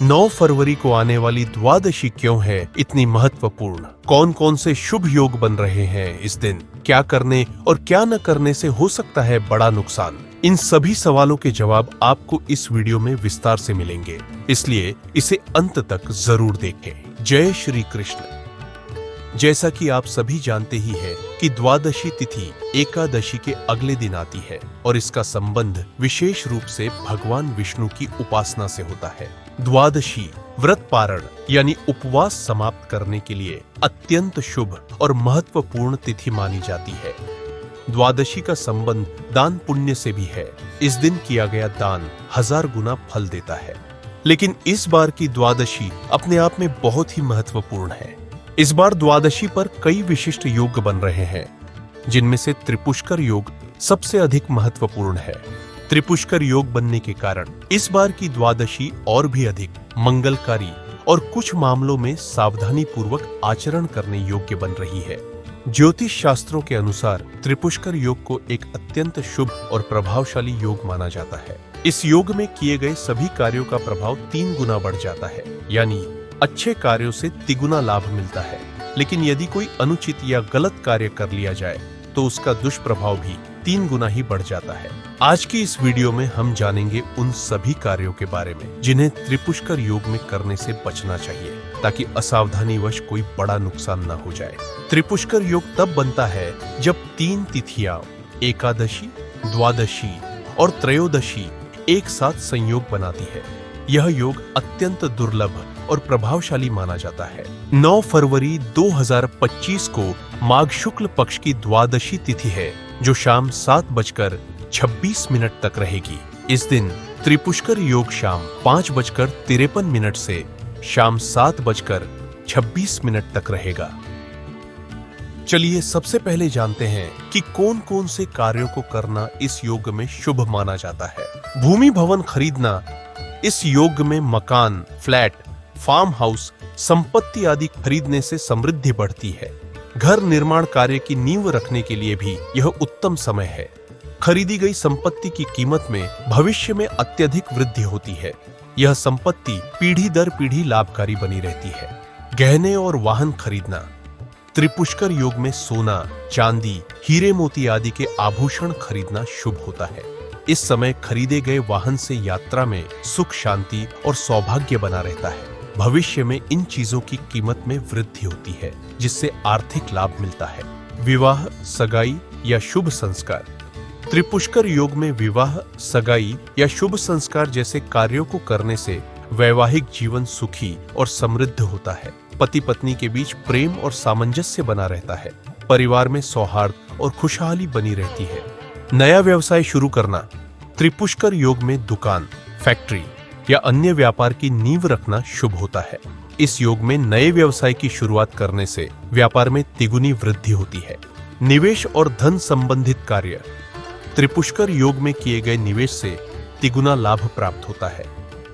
9 फरवरी को आने वाली द्वादशी क्यों है इतनी महत्वपूर्ण? कौन कौन से शुभ योग बन रहे हैं इस दिन? क्या करने और क्या न करने से हो सकता है बड़ा नुकसान? इन सभी सवालों के जवाब आपको इस वीडियो में विस्तार से मिलेंगे, इसलिए इसे अंत तक जरूर देखें। जय श्री कृष्ण। जैसा कि आप सभी जानते ही हैं कि द्वादशी तिथि एकादशी के अगले दिन आती है और इसका संबंध विशेष रूप से भगवान विष्णु की उपासना से होता है। द्वादशी व्रत पारण यानी उपवास समाप्त करने के लिए अत्यंत शुभ और महत्वपूर्ण तिथि मानी जाती है। द्वादशी का संबंध दान पुण्य से भी है। इस दिन किया गया दान 1000 गुना फल देता है। लेकिन इस बार की द्वादशी अपने आप में बहुत ही महत्वपूर्ण है। इस बार द्वादशी पर कई विशिष्ट योग बन रहे हैं, जिनमें से त्रिपुष्कर योग सबसे अधिक महत्वपूर्ण है। त्रिपुष्कर योग बनने के कारण इस बार की द्वादशी और भी अधिक मंगलकारी और कुछ मामलों में सावधानी पूर्वक आचरण करने योग्य बन रही है। ज्योतिष शास्त्रों के अनुसार त्रिपुष्कर योग को एक अत्यंत शुभ और प्रभावशाली योग माना जाता है। इस योग में किए गए सभी कार्यों का प्रभाव 3 गुना बढ़ जाता है, यानी अच्छे कार्यों से तिगुना लाभ मिलता है। लेकिन यदि कोई अनुचित या गलत कार्य कर लिया जाए तो उसका दुष्प्रभाव भी 3 गुना ही बढ़ जाता है। आज की इस वीडियो में हम जानेंगे उन सभी कार्यों के बारे में जिन्हें त्रिपुष्कर योग में करने से बचना चाहिए, ताकि असावधानीवश कोई बड़ा नुकसान न हो जाए। त्रिपुष्कर योग तब बनता है जब 3 तिथियां एकादशी, द्वादशी और त्रयोदशी एक साथ संयोग बनाती है। यह योग अत्यंत दुर्लभ और प्रभावशाली माना जाता है। 9 फरवरी 2025 को माघ शुक्ल पक्ष की द्वादशी तिथि है, जो शाम 7:26 तक रहेगी। इस दिन त्रिपुष्कर योग शाम 5:53 से शाम 7:26 तक रहेगा। चलिए सबसे पहले जानते हैं कि कौन कौन से कार्यों को करना इस योग में शुभ माना जाता है। भूमि भवन खरीदना। इस योग में मकान, फ्लैट, फार्म हाउस, संपत्ति आदि खरीदने से समृद्धि बढ़ती है। घर निर्माण कार्य की नींव रखने के लिए भी यह उत्तम समय है। खरीदी गई संपत्ति की कीमत में भविष्य में अत्यधिक वृद्धि होती है। यह संपत्ति पीढ़ी दर पीढ़ी लाभकारी बनी रहती है। गहने और वाहन खरीदना। त्रिपुष्कर योग में सोना, चांदी, हीरे मोती आदि के आभूषण खरीदना शुभ होता है। इस समय खरीदे गए वाहन से यात्रा में सुख, शांति और सौभाग्य बना रहता है। भविष्य में इन चीजों की कीमत में वृद्धि होती है, जिससे आर्थिक लाभ मिलता है। विवाह, सगाई या शुभ संस्कार। त्रिपुष्कर योग में विवाह, सगाई या शुभ संस्कार जैसे कार्यों को करने से वैवाहिक जीवन सुखी और समृद्ध होता है। पति पत्नी के बीच प्रेम और सामंजस्य बना रहता है। परिवार में सौहार्द और खुशहाली बनी रहती है। नया व्यवसाय शुरू करना। त्रिपुष्कर योग में दुकान, फैक्ट्री या अन्य व्यापार की नींव रखना शुभ होता है। इस योग में नए व्यवसाय की शुरुआत करने से व्यापार में तिगुनी वृद्धि होती है। निवेश और धन संबंधित कार्य। त्रिपुष्कर योग में किए गए निवेश से तिगुना लाभ प्राप्त होता है।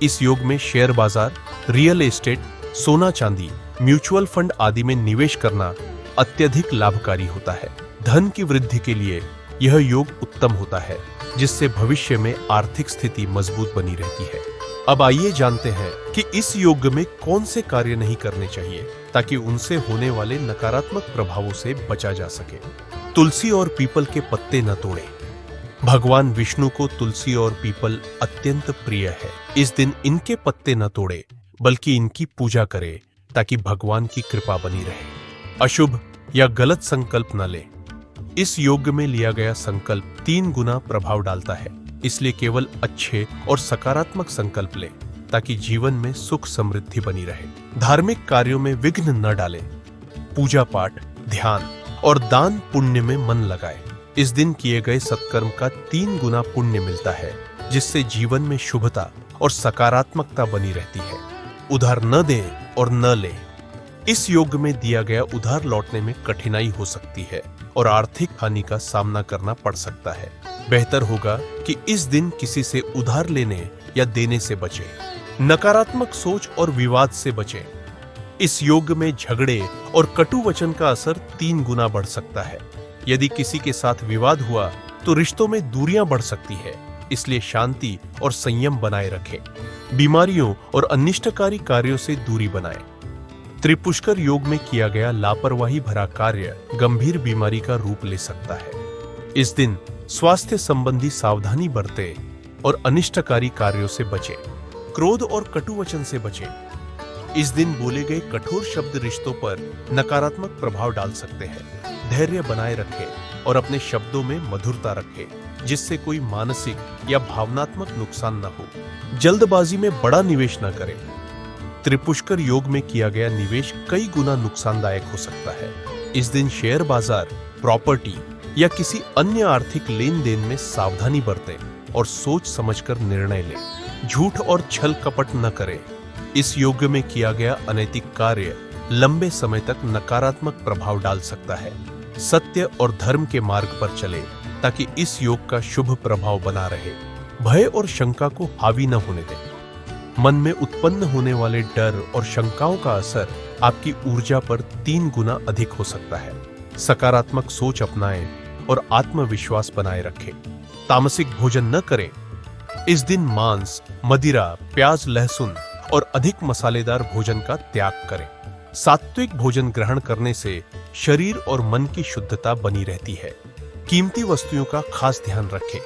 इस योग में शेयर बाजार, रियल एस्टेट, सोना चांदी, म्यूचुअल फंड आदि में निवेश करना अत्यधिक लाभकारी होता है। धन की वृद्धि के लिए यह योग उत्तम होता है, जिससे भविष्य में आर्थिक स्थिति मजबूत बनी रहती है। अब आइए जानते हैं कि इस योग में कौन से कार्य नहीं करने चाहिए, ताकि उनसे होने वाले नकारात्मक प्रभावों से बचा जा सके। तुलसी और पीपल के पत्ते न तोड़ें। भगवान विष्णु को तुलसी और पीपल अत्यंत प्रिय है। इस दिन इनके पत्ते न तोड़े, बल्कि इनकी पूजा करें, ताकि भगवान की कृपा बनी रहे। अशुभ या गलत संकल्प न लें। इस योग में लिया गया संकल्प 3 गुना प्रभाव डालता है, इसलिए केवल अच्छे और सकारात्मक संकल्प लें, ताकि जीवन में सुख समृद्धि बनी रहे। धार्मिक कार्यों में विघ्न न डालें। पूजा पाठ, ध्यान और दान पुण्य में मन लगाएं। इस दिन किए गए सत्कर्म का 3 गुना पुण्य मिलता है, जिससे जीवन में शुभता और सकारात्मकता बनी रहती है। उधार न दें और न लें। इस योग में दिया गया उधार लौटने में कठिनाई हो सकती है और आर्थिक हानि का सामना करना पड़ सकता है। बेहतर होगा कि इस दिन किसी से उधार लेने या देने से बचें। नकारात्मक सोच और विवाद से बचें। इस योग में झगड़े और कटु वचन का असर 3 गुना बढ़ सकता है। यदि किसी के साथ विवाद हुआ तो रिश्तों में दूरियां बढ़ सकती है, इसलिए शांति और संयम बनाए रखें। बीमारियों और अनिष्टकारी कार्यों से दूरी बनाएं। त्रिपुष्कर योग में किया गया लापरवाही भरा कार्य गंभीर बीमारी का रूप ले सकता है। इस दिन स्वास्थ्य संबंधी सावधानी बरतें और अनिष्टकारी कार्यों से बचें। क्रोध और कटु वचन से बचें। इस दिन बोले गए कठोर शब्द रिश्तों पर नकारात्मक प्रभाव डाल सकते हैं। धैर्य बनाए रखें और अपने शब्दों में मधुरता रखें, जिससे कोई मानसिक या भावनात्मक नुकसान न हो। जल्दबाजी में बड़ा निवेश न करें। त्रिपुष्कर योग में किया गया निवेश कई गुना नुकसानदायक हो सकता है। इस दिन शेयर बाजार, प्रॉपर्टी या किसी अन्य आर्थिक लेन देन में सावधानी बरतें और सोच समझकर निर्णय लें। झूठ और छल कपट न करें। इस योग में किया गया अनैतिक कार्य लंबे समय तक नकारात्मक प्रभाव डाल सकता है। सत्य और धर्म के मार्ग पर चले ताकि इस योग का शुभ प्रभाव बना रहे। भय और शंका को हावी न होने दें। मन में उत्पन्न होने वाले डर और शंकाओं का असर आपकी ऊर्जा पर 3 गुना अधिक हो सकता है। सकारात्मक सोच अपनाएं और आत्मविश्वास बनाए रखें। तामसिक भोजन न करें। इस दिन मांस, मदिरा, प्याज, लहसुन और अधिक मसालेदार भोजन का त्याग करें। सात्विक भोजन ग्रहण करने से शरीर और मन की शुद्धता बनी रहती है। कीमती वस्तुओं का खास ध्यान रखें।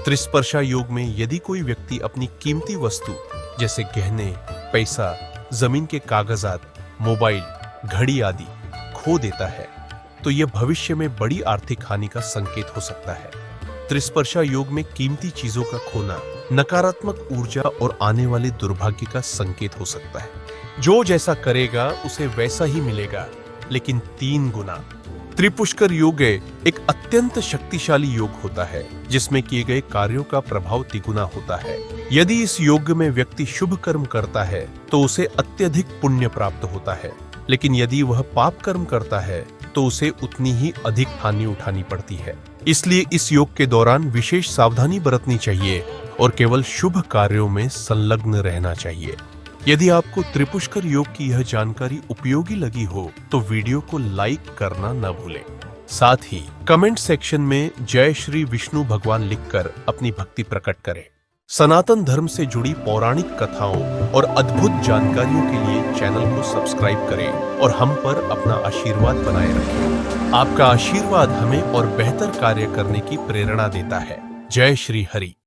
त्रिस्पर्शा योग में यदि कोई व्यक्ति अपनी कीमती वस्तु जैसे गहने, पैसा, जमीन के कागजात, मोबाइल, घड़ी आदि खो देता है तो यह भविष्य में बड़ी आर्थिक हानि का संकेत हो सकता है। त्रिस्पर्शा योग में कीमती चीजों का खोना नकारात्मक ऊर्जा और आने वाले दुर्भाग्य का संकेत हो सकता है। जो जैसा करेगा उसे वैसा ही मिलेगा, लेकिन 3 गुना। त्रिपुष्कर योग एक अत्यंत शक्तिशाली योग होता है जिसमें किए गए कार्यों का प्रभाव तिगुना होता है। यदि इस योग में व्यक्ति शुभ कर्म करता है तो उसे अत्यधिक पुण्य प्राप्त होता है, लेकिन यदि वह पाप कर्म करता है तो उसे उतनी ही अधिक हानि उठानी पड़ती है। इसलिए इस योग के दौरान विशेष सावधानी बरतनी चाहिए और केवल शुभ कार्यों में संलग्न रहना चाहिए। यदि आपको त्रिपुष्कर योग की यह जानकारी उपयोगी लगी हो तो वीडियो को लाइक करना न भूलें। साथ ही कमेंट सेक्शन में जय श्री विष्णु भगवान लिखकर अपनी भक्ति प्रकट करें। सनातन धर्म से जुड़ी पौराणिक कथाओं और अद्भुत जानकारियों के लिए चैनल को सब्सक्राइब करें और हम पर अपना आशीर्वाद बनाए रखें। आपका आशीर्वाद हमें और बेहतर कार्य करने की प्रेरणा देता है। जय श्री हरि।